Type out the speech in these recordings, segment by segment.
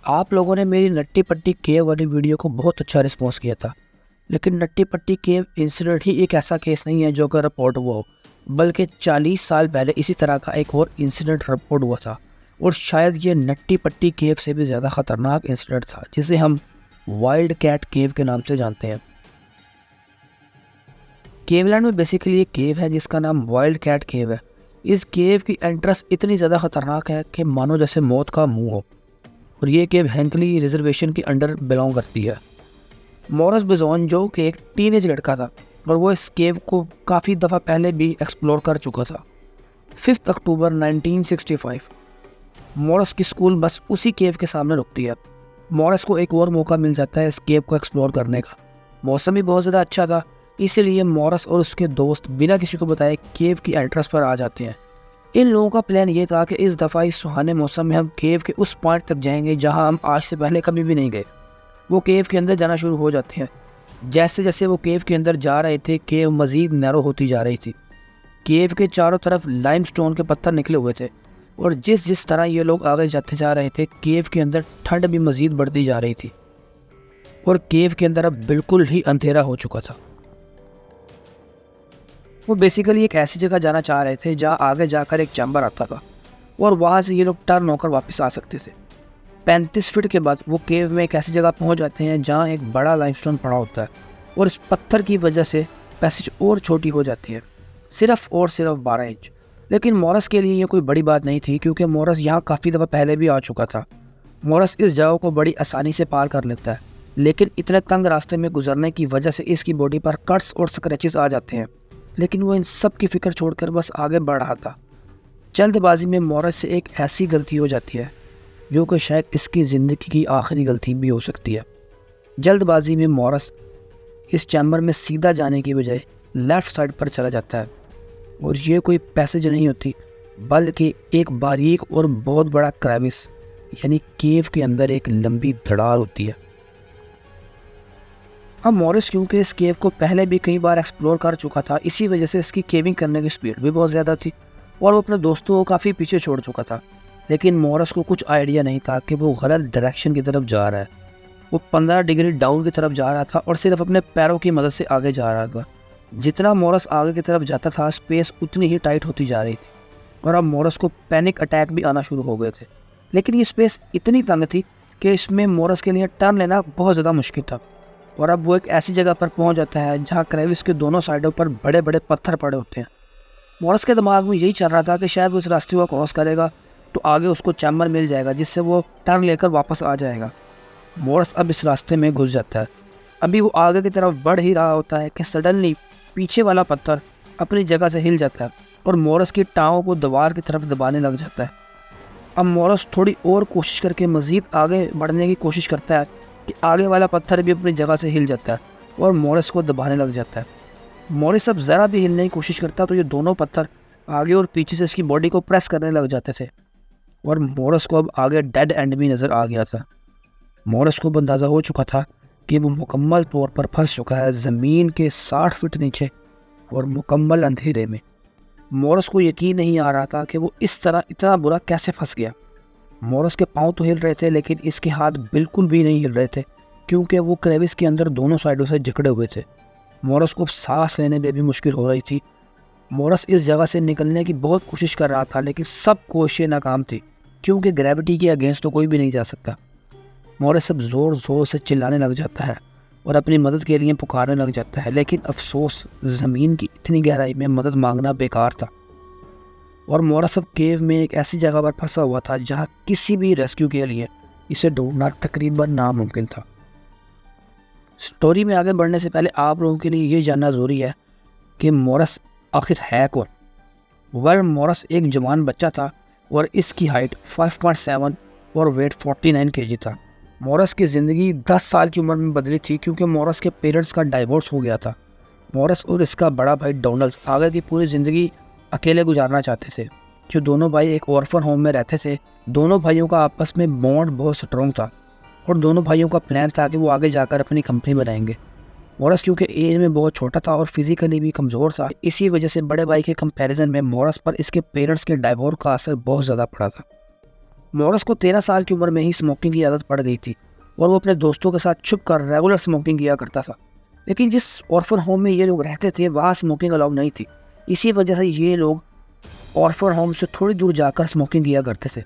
आप लोगों ने मेरी नट्टी पट्टी केव वाली वीडियो को बहुत अच्छा रिस्पॉन्स किया था। लेकिन नट्टी पट्टी केव इंसिडेंट ही एक ऐसा केस नहीं है जो कि रिपोर्ट हुआ हो, बल्कि 40 साल पहले इसी तरह का एक और इंसिडेंट रिपोर्ट हुआ था। और शायद ये नट्टी पट्टी केव से भी ज़्यादा ख़तरनाक इंसिडेंट था, जिसे हम वाइल्ड कैट केव के नाम से जानते हैं। केवलैंड में बेसिकली एक केव है जिसका नाम वाइल्ड कैट केव है। इस केव की एंट्रेंस इतनी ज़्यादा ख़तरनाक है कि मानो जैसे मौत का मुंह हो। और ये केव हैंकली रिजर्वेशन के अंडर बिलोंग करती है। मॉरिस बिजोन जो कि एक टीनेज लड़का था और वो इस केव को काफ़ी दफ़ा पहले भी एक्सप्लोर कर चुका था। 5 अक्टूबर 1965 मॉरिस की स्कूल बस उसी केव के सामने रुकती है। मॉरिस को एक और मौका मिल जाता है इस केव को एक्सप्लोर करने का। मौसम भी बहुत ज़्यादा अच्छा था, इसीलिए मॉरिस और उसके दोस्त बिना किसी को बताए केव की एंट्रेंस पर आ जाते हैं। इन लोगों का प्लान ये था कि इस दफ़ा इस सुहाने मौसम में हम केव के उस पॉइंट तक जाएंगे जहां हम आज से पहले कभी भी नहीं गए। वो केव के अंदर जाना शुरू हो जाते हैं। जैसे जैसे वो केव के अंदर जा रहे थे, केव मज़ीद नैरो होती जा रही थी। केव के चारों तरफ लाइमस्टोन के पत्थर निकले हुए थे और जिस जिस तरह ये लोग आगे जाते जा रहे थे, केव के अंदर ठंड भी मज़ीद बढ़ती जा रही थी और केव के अंदर अब बिल्कुल ही अंधेरा हो चुका था। वो बेसिकली एक ऐसी जगह जाना चाह रहे थे जहाँ आगे जाकर एक चैम्बर आता था और वहाँ से ये लोग टर्न होकर वापस आ सकते थे। 35 फीट के बाद वो केव में एक ऐसी जगह पहुँच जाते हैं जहाँ एक बड़ा लाइमस्टोन पड़ा होता है और इस पत्थर की वजह से पैसेज और छोटी हो जाती है, सिर्फ और सिर्फ 12 इंच। लेकिन मॉरिस के लिए ये कोई बड़ी बात नहीं थी, क्योंकि मॉरिस यहाँ काफ़ी दफ़ा पहले भी आ चुका था। मॉरिस इस जगह को बड़ी आसानी से पार कर लेता है, लेकिन इतने तंग रास्ते में गुजरने की वजह से इसकी बॉडी पर कट्स और स्क्रैचेस आ जाते हैं। लेकिन वो इन सब की फिक्र छोड़कर बस आगे बढ़ रहा था। जल्दबाजी में मॉरिस से एक ऐसी गलती हो जाती है जो कि शायद इसकी ज़िंदगी की आखिरी गलती भी हो सकती है। जल्दबाजी में मॉरिस इस चैम्बर में सीधा जाने की बजाय लेफ़्ट साइड पर चला जाता है और ये कोई पैसेज नहीं होती, बल्कि एक बारीक और बहुत बड़ा क्रेविस यानी केव के अंदर एक लंबी दरार होती है। अब मॉरिस क्योंकि इस केव को पहले भी कई बार एक्सप्लोर कर चुका था, इसी वजह से इसकी केविंग करने की स्पीड भी बहुत ज़्यादा थी और वो अपने दोस्तों को काफ़ी पीछे छोड़ चुका था। लेकिन मॉरिस को कुछ आइडिया नहीं था कि वो गलत डायरेक्शन की तरफ जा रहा है। वो 15 डिग्री डाउन की तरफ जा रहा था और सिर्फ अपने पैरों की मदद से आगे जा रहा था। जितना मॉरिस आगे की तरफ जाता था, स्पेस उतनी ही टाइट होती जा रही थी और अब मॉरिस को पैनिक अटैक भी आना शुरू हो गए थे। लेकिन ये स्पेस इतनी तंग थी कि इसमें मॉरिस के लिए टर्न लेना बहुत ज़्यादा मुश्किल था। और अब वो एक ऐसी जगह पर पहुंच जाता है जहां क्रेविस के दोनों साइडों पर बड़े बड़े पत्थर पड़े होते हैं। मॉरिस के दिमाग में यही चल रहा था कि शायद वो इस रास्ते को क्रॉस करेगा तो आगे उसको चैम्बर मिल जाएगा, जिससे वो टर्न लेकर वापस आ जाएगा। मॉरिस अब इस रास्ते में घुस जाता है। अभी वो आगे की तरफ बढ़ ही रहा होता है कि सडनली पीछे वाला पत्थर अपनी जगह से हिल जाता है और मॉरिस की टाँगों को दीवार की तरफ दबाने लग जाता है। अब मॉरिस थोड़ी और कोशिश करके मज़ीद आगे बढ़ने की कोशिश करता है कि आगे वाला पत्थर भी अपनी जगह से हिल जाता है और मॉरिस को दबाने लग जाता है। मॉरिस अब ज़रा भी हिलने की कोशिश करता तो ये दोनों पत्थर आगे और पीछे से इसकी बॉडी को प्रेस करने लग जाते थे और मॉरिस को अब आगे डेड एंड भी नज़र आ गया था। मॉरिस को अंदाज़ा हो चुका था कि वो मुकम्मल तौर पर फंस चुका है ज़मीन के 60 फीट नीचे और मुकम्मल अंधेरे में। मॉरिस को यकीन नहीं आ रहा था कि वो इस तरह इतना बुरा कैसे फंस गया। मॉरिस के पाँव तो हिल रहे थे, लेकिन इसके हाथ बिल्कुल भी नहीं हिल रहे थे, क्योंकि वो क्रेविस के अंदर दोनों साइडों से जकड़े हुए थे। मॉरिस को सांस लेने में भी मुश्किल हो रही थी। मॉरिस इस जगह से निकलने की बहुत कोशिश कर रहा था, लेकिन सब कोशिशें नाकाम थी, क्योंकि ग्रेविटी के अगेंस्ट तो कोई भी नहीं जा सकता। मॉरिस अब ज़ोर ज़ोर से चिल्लाने लग जाता है और अपनी मदद के लिए पुकारने लग जाता है, लेकिन अफसोस ज़मीन की इतनी गहराई में मदद मांगना बेकार था और मॉरिस अब केव में एक ऐसी जगह पर फंसा हुआ था जहां किसी भी रेस्क्यू के लिए इसे ढूंढना तकरीबन नामुमकिन था। स्टोरी में आगे बढ़ने से पहले आप लोगों के लिए ये जानना ज़रूरी है कि मॉरिस आखिर है कौन। वेल, मॉरिस एक जवान बच्चा था और इसकी हाइट 5.7 और वेट 49 kg था। मॉरिस की ज़िंदगी 10 साल की उम्र में बदली थी, क्योंकि मॉरिस के पेरेंट्स का डाइवोर्स हो गया था। मॉरिस और इसका बड़ा भाई डोनाल्ड आगे की पूरी ज़िंदगी अकेले गुजारना चाहते थे। जो दोनों भाई एक ऑर्फन होम में रहते थे। दोनों भाइयों का आपस में बॉन्ड बहुत स्ट्रॉन्ग था और दोनों भाइयों का प्लान था कि वो आगे जाकर अपनी कंपनी बनाएंगे। मॉरिस क्योंकि एज में बहुत छोटा था और फिजिकली भी कमज़ोर था, इसी वजह से बड़े भाई के कंपैरिजन में मॉरिस पर इसके पेरेंट्स के डाइवोर्स का असर बहुत ज़्यादा पड़ा था। मॉरिस को 13 साल की उम्र में ही स्मोकिंग की आदत पड़ गई थी और वो अपने दोस्तों के साथ छुप कर रेगुलर स्मोकिंग किया करता था। लेकिन जिस ऑर्फन होम में ये लोग रहते थे वहाँ स्मोकिंग अलाउ नहीं थी। इसी वजह से ये लोग ऑर्फन होम से थोड़ी दूर जाकर स्मोकिंग किया करते थे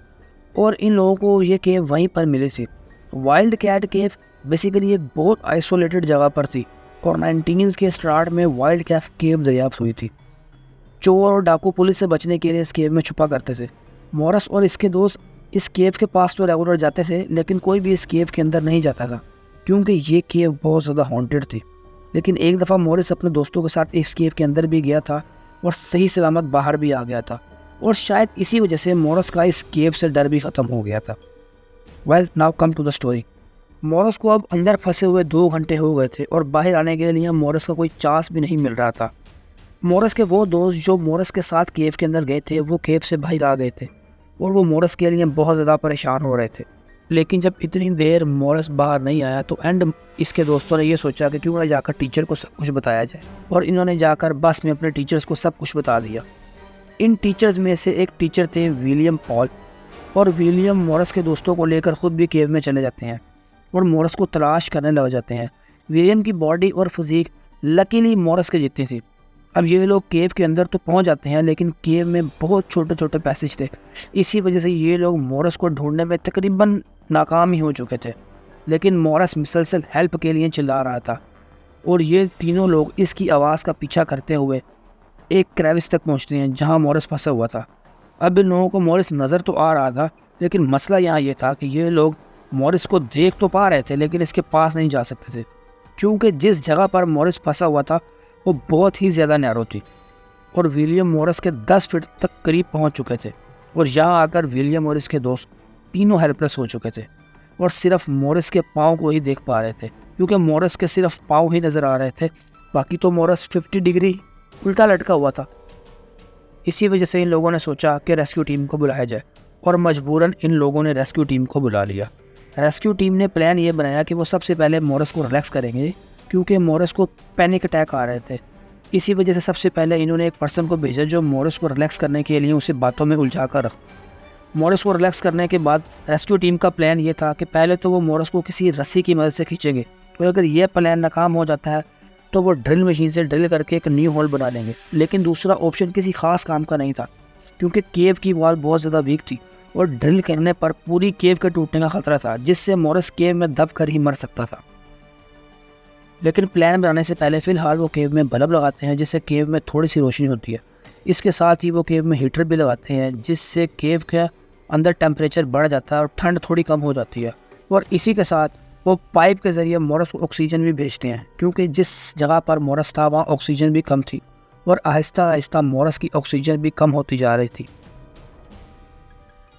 और इन लोगों को ये केव वहीं पर मिली थी। वाइल्ड कैट केव बेसिकली एक बहुत आइसोलेटेड जगह पर थी और 19 के स्टार्ट में वाइल्ड कैट केव दरियाफ्त हुई थी। चोर और डाकू पुलिस से बचने के लिए इस केव में छुपा करते थे। मॉरिस और इसके दोस्त इस केव के पास तो रेगुलर जाते थे, लेकिन कोई भी इस केव के अंदर नहीं जाता था क्योंकि ये केव बहुत ज़्यादा हॉन्टेड थी। लेकिन एक दफ़ा मॉरिस अपने दोस्तों के साथ इस केव के अंदर भी गया था और सही सलामत बाहर भी आ गया था और शायद इसी वजह से मॉरिस का इस केव से डर भी ख़त्म हो गया था। Well now come to the story. Morris को अब अंदर फंसे हुए 2 घंटे हो गए थे और बाहर आने के लिए मॉरिस का कोई चांस भी नहीं मिल रहा था। मॉरिस के वो दोस्त जो मॉरिस के साथ केव के अंदर गए थे वो केव से बाहर आ गए थे और वो मॉरिस के लिए बहुत ज़्यादा परेशान हो रहे थे। लेकिन जब इतनी देर मॉरिस बाहर नहीं आया तो एंड इसके दोस्तों ने ये सोचा कि क्यों ना जाकर टीचर को सब कुछ बताया जाए और इन्होंने जाकर बस में अपने टीचर्स को सब कुछ बता दिया। इन टीचर्स में से एक टीचर थे विलियम पॉल और विलियम मॉरिस के दोस्तों को लेकर ख़ुद भी केव में चले जाते हैं और मॉरिस को तलाश करने लग जाते हैं। विलियम की बॉडी और फिजिक लकीली मॉरिस के जितनी थी। अब ये लोग केव के अंदर तो पहुंच जाते हैं लेकिन केव में बहुत छोटे छोटे पैसेज थे। इसी वजह से ये लोग मॉरिस को ढूंढने में तकरीबन नाकाम ही हो चुके थे। लेकिन मॉरिस मुसलसल हेल्प के लिए चिल्ला रहा था और ये तीनों लोग इसकी आवाज़ का पीछा करते हुए एक क्रेविस तक पहुंचते हैं जहां मॉरिस फंसा हुआ था। अब इन लोगों को मॉरिस नज़र तो आ रहा था, लेकिन मसला यहाँ ये था कि ये लोग मॉरिस को देख तो पा रहे थे लेकिन इसके पास नहीं जा सकते थे क्योंकि जिस जगह पर मॉरिस फंसा हुआ था वो बहुत ही ज़्यादा नैरो थी और विलियम मॉरिस के 10 फीट तक करीब पहुंच चुके थे और यहाँ आकर विलियम और इसके दोस्त तीनों हेल्पलेस हो चुके थे और सिर्फ मॉरिस के पाँव को ही देख पा रहे थे क्योंकि मॉरिस के सिर्फ पाँव ही नज़र आ रहे थे, बाकी तो मॉरिस 50 डिग्री उल्टा लटका हुआ था। इसी वजह से इन लोगों ने सोचा कि रेस्क्यू टीम को बुलाया जाए और मजबूरन इन लोगों ने रेस्क्यू टीम को बुला लिया। रेस्क्यू टीम ने प्लान ये बनाया कि वो सबसे पहले मॉरिस को रिलैक्स करेंगे क्योंकि मॉरिस को पैनिक अटैक आ रहे थे। इसी वजह से सबसे पहले इन्होंने एक पर्सन को भेजा जो मॉरिस को रिलैक्स करने के लिए उसे बातों में उलझा कर रख। मॉरिस को रिलैक्स करने के बाद रेस्क्यू टीम का प्लान ये था कि पहले तो वो मॉरिस को किसी रस्सी की मदद से खींचेंगे और अगर ये प्लान नाकाम हो जाता है तो वो ड्रिल मशीन से ड्रिल करके एक न्यू होल बना लेंगे। लेकिन दूसरा ऑप्शन किसी खास काम का नहीं था क्योंकि केव की वॉल बहुत ज़्यादा वीक थी और ड्रिल करने पर पूरी केव के टूटने का खतरा था जिससे मॉरिस केव में दब कर ही मर सकता था। लेकिन प्लान बनाने से पहले फ़िलहाल वो केव में बल्ब लगाते हैं जिससे केव में थोड़ी सी रोशनी होती है। इसके साथ ही वो केव में हीटर भी लगाते हैं जिससे केव के अंदर टेम्परेचर बढ़ जाता है और ठंड थोड़ी कम हो जाती है। और इसी के साथ वो पाइप के ज़रिए मॉरिस को ऑक्सीजन भी भेजते हैं क्योंकि जिस जगह पर मॉरिस था वहाँ ऑक्सीजन भी कम थी और आहिस्ता आहिस्ता मॉरिस की ऑक्सीजन भी कम होती जा रही थी।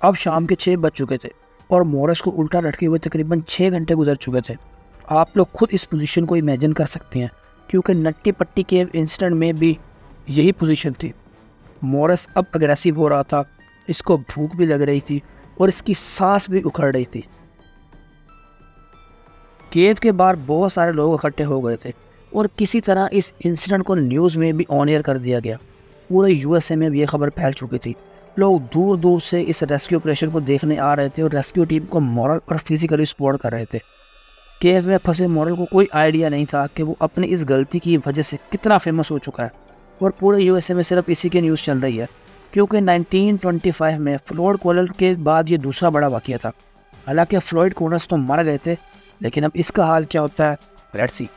अब शाम के 6 बज चुके थे और मॉरिस को उल्टा लटके हुए तकरीबन 6 घंटे गुजर चुके थे। आप लोग खुद इस पोजीशन को इमेजिन कर सकते हैं क्योंकि नट्टी पट्टी के इंसिडेंट में भी यही पोजीशन थी। मॉरिस अब अग्रेसिव हो रहा था, इसको भूख भी लग रही थी और इसकी सांस भी उखड़ रही थी। केव के बाहर बहुत सारे लोग इकट्ठे हो गए थे और किसी तरह इस इंसिडेंट को न्यूज़ में भी ऑन एयर कर दिया गया। पूरे यूएसए में भी ये खबर फैल चुकी थी। लोग दूर दूर से इस रेस्क्यू ऑपरेशन को देखने आ रहे थे और रेस्क्यू टीम को मॉरल और फिजिकली सपोर्ट कर रहे थे। केव में फंसे मॉरल को कोई आइडिया नहीं था कि वो अपनी इस गलती की वजह से कितना फेमस हो चुका है और पूरे यूएसए में सिर्फ इसी की न्यूज़ चल रही है क्योंकि 1925 में फ्लॉयड कॉलेज के बाद ये दूसरा बड़ा वाक़या था। हालांकि फ्लॉयड कॉर्नर्स तो मर गए थे, लेकिन अब इसका हाल क्या होता है लेट्स सी।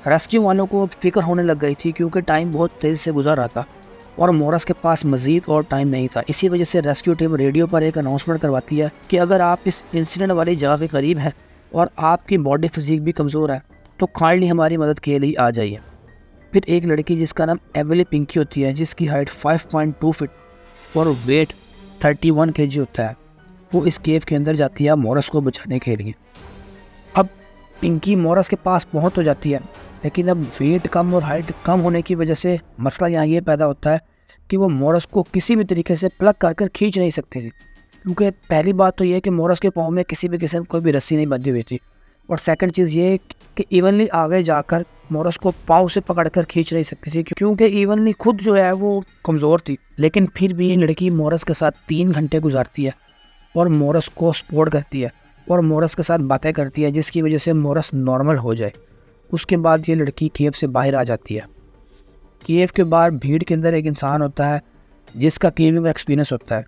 रेस्क्यू वालों को अब फिक्र होने लग गई थी क्योंकि टाइम बहुत तेज़ से गुजर रहा था और मॉरिस के पास मज़ीद और टाइम नहीं था। इसी वजह से रेस्क्यू टीम रेडियो पर एक अनाउंसमेंट करवाती है कि अगर आप इस इंसिडेंट वाली जगह के करीब हैं और आपकी बॉडी फिजिक भी कमज़ोर है तो काइंडली हमारी मदद के लिए आ जाइए। फिर एक लड़की जिसका नाम एमिली पिंकी होती है, जिसकी हाइट 5.2 फीट और वेट 31 kg होता है, वो इस केव के अंदर जाती है मॉरिस को बचाने के लिए। अब पिंकी मॉरिस के पास पहुंच तो जाती है, लेकिन अब वेट कम और हाइट कम होने की वजह से मसला यहाँ ये पैदा होता है कि वो मॉरिस को किसी भी तरीके से प्लग कर खींच नहीं सकती थी क्योंकि पहली बात तो ये है कि मॉरिस के पाँव में किसी भी किस्म कोई भी रस्सी नहीं बंधी हुई थी और सेकंड चीज़ ये कि इवनली आगे जाकर मॉरिस को पाँव से पकड़कर खींच नहीं सकती थी क्योंकि इवनली खुद जो है वो कमज़ोर थी। लेकिन फिर भी ये लड़की मॉरिस के साथ 3 घंटे गुजारती है और मोरस को सपोर्ट करती है और मोरस के साथ बातें करती है, जिसकी वजह से मोरस नॉर्मल हो जाए। उसके बाद ये लड़की केव से बाहर आ जाती है। केव के बाहर भीड़ के अंदर एक इंसान होता है जिसका केविंग का एक्सपीरियंस होता है,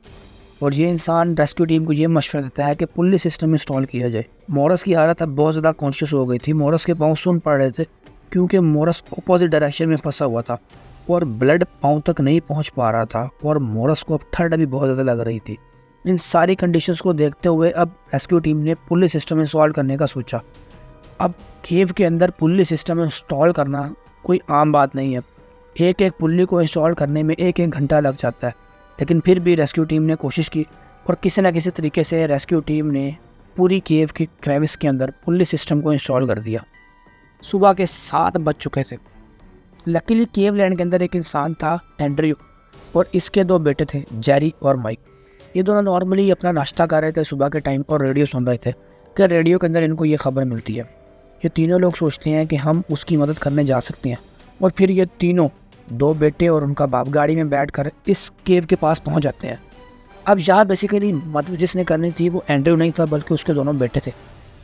और ये इंसान रेस्क्यू टीम को ये मशवरा देता है कि पुल्ली सिस्टम इंस्टॉल किया जाए। मोरस की हालत अब बहुत ज़्यादा कॉन्शियस हो गई थी। मोरस के पाँव सुन पड़ रहे थे क्योंकि मोरस अपोजिट डायरेक्शन में फंसा हुआ था और ब्लड पाँव तक नहीं पहुंच पा रहा था, और मोरस को अब ठंड भी बहुत ज़्यादा लग रही थी। इन सारी कंडीशंस को देखते हुए अब रेस्क्यू टीम ने पुल्ली सिस्टम इंस्टॉल करने का सोचा। अब केव के अंदर पुल्ली सिस्टम इंस्टॉल करना कोई आम बात नहीं है। एक एक पुल्ली को इंस्टॉल करने में एक घंटा लग जाता है, लेकिन फिर भी रेस्क्यू टीम ने कोशिश की और किसी न किसी तरीके से रेस्क्यू टीम ने पूरी केव की क्रेविस के अंदर पुल्ली सिस्टम को इंस्टॉल कर दिया। सुबह के 7 बज चुके थे। लकीली केव लैंड के अंदर एक इंसान था, एंड्रयू, और इसके 2 बेटे थे, जेरी और माइक। ये दोनों नॉर्मली अपना नाश्ता कर रहे थे सुबह के टाइम और रेडियो सुन रहे थे कि रेडियो के अंदर इनको ये खबर मिलती है। ये तीनों लोग सोचते हैं कि हम उसकी मदद करने जा सकते हैं, और फिर ये तीनों, 2 बेटे और उनका बाप, गाड़ी में बैठकर इस केव के पास पहुंच जाते हैं। अब यहाँ बेसिकली मदद जिसने करनी थी वो एंड्रयू नहीं था, बल्कि उसके दोनों बेटे थे,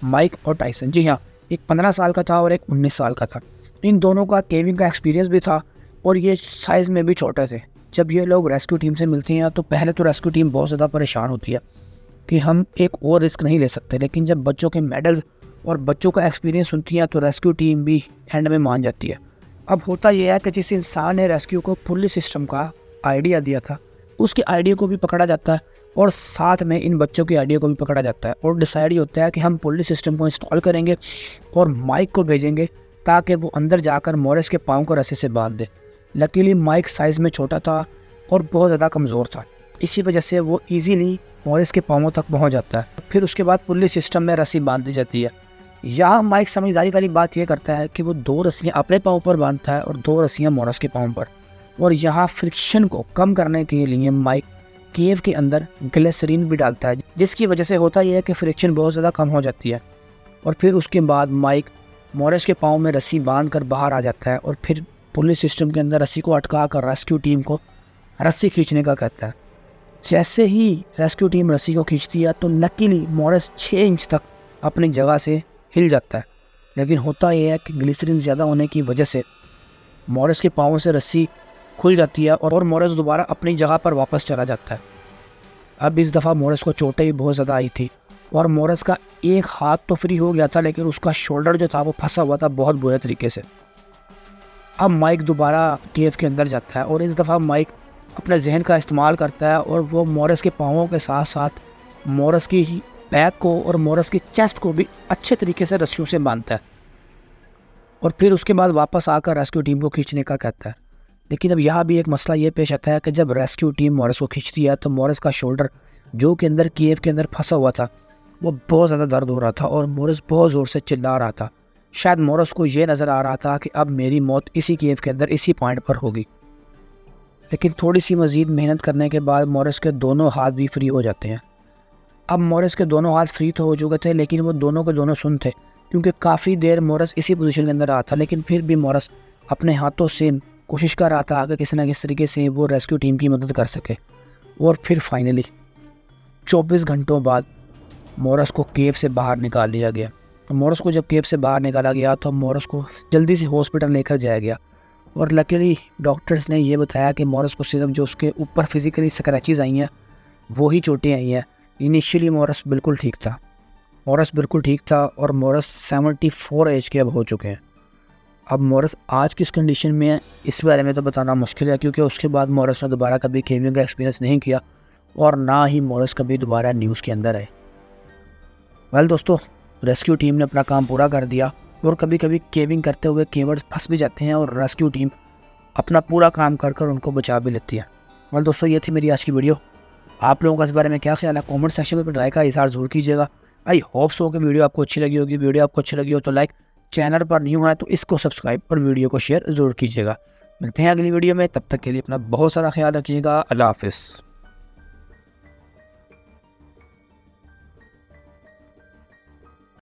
माइक और टाइसन। जी हाँ, एक 15 साल का था और एक 19 साल का था। इन दोनों का केविंग का एक्सपीरियंस भी था और ये साइज़ में भी छोटे थे। जब ये लोग रेस्क्यू टीम से मिलती हैं तो पहले तो रेस्क्यू टीम बहुत ज़्यादा परेशान होती है कि हम एक और रिस्क नहीं ले सकते, लेकिन जब बच्चों के मेडल्स और बच्चों का एक्सपीरियंस सुनती है तो रेस्क्यू टीम भी एंड में मान जाती है। अब होता यह है कि जिस इंसान ने रेस्क्यू को पुलिस सिस्टम का आइडिया दिया था, उसके आइडिया को भी पकड़ा जाता है और साथ में इन बच्चों के आइडिया को भी पकड़ा जाता है, और डिसाइड ये होता है कि हम पुलिस सिस्टम को इंस्टॉल करेंगे और माइक को भेजेंगे ताकि वो अंदर जाकर मोरस के पाँव को रस्सी से बांध दे। लकीली माइक साइज़ में छोटा था और बहुत ज़्यादा कमज़ोर था, इसी वजह से वो इजीली मोरस के पाँवों तक पहुंच जाता है। फिर उसके बाद पुलिस सिस्टम में रस्सी बांध दी जाती है। यहाँ माइक समझदारी वाली बात यह करता है कि वो 2 रस्सियाँ अपने पाँव पर बांधता है और 2 रस्सियाँ मोरस के पाँव पर, और यहाँ फ्रिक्शन को कम करने के लिए माइक केव के अंदर ग्लिसरीन भी डालता है, जिसकी वजह से होता यह है कि फ्रिक्शन बहुत ज़्यादा कम हो जाती है। और फिर उसके बाद माइक मोरस के पाँव में रस्सी बांध कर बाहर आ जाता है और फिर पुलिस सिस्टम के अंदर रस्सी को अटका कर रेस्क्यू टीम को रस्सी खींचने का कहता है। जैसे ही रेस्क्यू टीम रस्सी को खींचती है तो लकीली मोरस 6 इंच तक अपनी जगह से हिल जाता है, लेकिन होता यह है कि ग्लिसरीन ज़्यादा होने की वजह से मोरस के पाँव से रस्सी खुल जाती है और मोरस दोबारा अपनी जगह पर वापस चला जाता है। अब इस दफ़ा मोरस को चोटें भी बहुत ज़्यादा आई थी और मोरस का एक हाथ तो फ्री हो गया था, लेकिन उसका शोल्डर जो था वो फंसा हुआ था बहुत बुरे तरीके से। अब माइक दोबारा केव के अंदर जाता है और इस दफ़ा माइक अपने जहन का इस्तेमाल करता है और वो मोरस के पाँवों के साथ साथ मोरस की बैक को और मोरस की चेस्ट को भी अच्छे तरीके से रस्सियों से बांधता है, और फिर उसके बाद वापस आकर रेस्क्यू टीम को खींचने का कहता है। लेकिन अब यहाँ भी एक मसला ये पेश आता है कि जब रेस्क्यू टीम मोरस को खींचती है तो मोरस का शोल्डर जो के अंदर केव के अंदर फंसा हुआ था वो बहुत ज़्यादा दर्द हो रहा था और मोरस बहुत ज़ोर से चिल्ला रहा था। शायद मोरस को ये नज़र आ रहा था कि अब मेरी मौत इसी केव के अंदर इसी पॉइंट पर होगी। लेकिन थोड़ी सी मज़ीद मेहनत करने के बाद मोरस के दोनों हाथ भी फ्री हो जाते हैं। अब मोरस के दोनों हाथ फ्री तो हो चुके थे, लेकिन वो दोनों के दोनों सुन थे, क्योंकि काफ़ी देर मोरस इसी पोजीशन के अंदर रहा था। लेकिन फिर भी मोरस अपने हाथों से कोशिश कर रहा था कि किसी न किसी तरीके से वो रेस्क्यू टीम की मदद कर सके। और फिर फाइनली 24 घंटों बाद मोरस को केव से बाहर निकाल लिया गया। मोरस को जब केव से बाहर निकाला गया तो मोरस को जल्दी से हॉस्पिटल लेकर जाया गया, और लकीली डॉक्टर्स ने ये बताया कि मोरस को सिर्फ जो उसके ऊपर फिज़िकली स्क्रैचेस आई हैं वो ही चोटें आई हैं। इनिशियली मोरस बिल्कुल ठीक था और मोरस 74 एज के अब हो चुके हैं। अब मोरस आज किस कंडीशन में है इस बारे में तो बताना मुश्किल है, क्योंकि उसके बाद मोरस ने दोबारा कभी केविंग का एक्सपीरियंस नहीं किया और ना ही मोरस कभी दोबारा न्यूज़ के अंदर आए। वेल दोस्तों, रेस्क्यू टीम ने अपना काम पूरा कर दिया और कभी कभी केविंग करते हुए केवर्स फंस भी जाते हैं और रेस्क्यू टीम अपना पूरा काम कर उनको बचा भी लेती है। वेल दोस्तों, ये थी मेरी आज की वीडियो। आप लोगों का इस बारे में क्या ख्याल है कमेंट सेक्शन में अपनी राय का इज़हार ज़रूर कीजिएगा। आई होप सो कि वीडियो आपको अच्छी लगी होगी। वीडियो आपको अच्छी लगी हो तो लाइक, चैनल पर न्यू है तो इसको सब्सक्राइब और वीडियो को शेयर ज़रूर कीजिएगा। मिलते हैं अगली वीडियो में, तब तक के लिए अपना बहुत सारा ख्याल रखिएगा। अल्लाह हाफिज़।